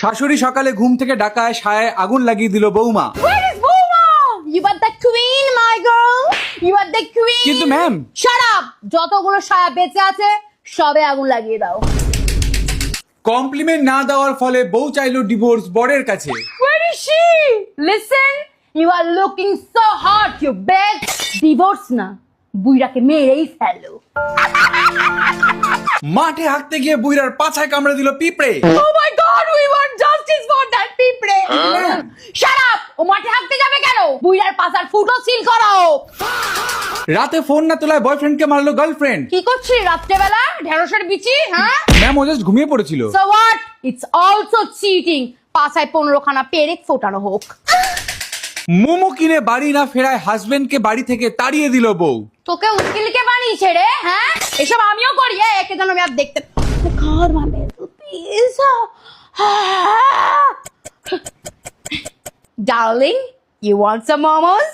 শাশুড়ি সকালে ঘুম থেকে ডাকায় সায়ায় আগুন লাগিয়ে দিল বৌমা। Where is Boma? You are the queen, my girl. You are the queen. কিন্তু ম্যাম Shut up! যতগুলো সায়া বেঁচে আছে সবে আগুন লাগিয়ে দাও। কমপ্লিমেন্ট না দেওয়ার ফলে বউ চাইলো ডিভোর্স বরের কাছে। Where is she? Listen, you are looking so hot, you bitch. Divorce না, বুইড়াকে মেরেই ফেলো। মাঠে হাঁকতে গিয়ে বুইড়ার পাছায় কামড়ে দিল পিঁপড়ে। Oh my God, we want justice for that পিঁপড়ে। Shut up! ও মাঠে হাঁটতে যাবে কেন? বুইড়ার পাছার ফুটো সিল করো। রাতে ফোন না তোলায় বয়ফ্রেন্ডকে মারলো গার্লফ্রেন্ড। কি করছিস রাত্রেবেলা? ঢেঁড়সের বিচি, হ্যাঁ? ম্যাম ও জাস্ট ঘুমিয়ে পড়েছিল। So what? It's also cheating. পাছায় 15 খানা পেরেক ফোটানো হোক। মোমো কিনে বাড়ি না ফেরায় হাজবেন্ডকে বাড়ি থেকে তাড়িয়ে দিল বউ। তোকে উকিলকে বানিয়েছে রে, হ্যাঁ? এসব আমিও করি, একে যেন আমি আর দেখতে। God, my little pizza. Darling, you want some momos?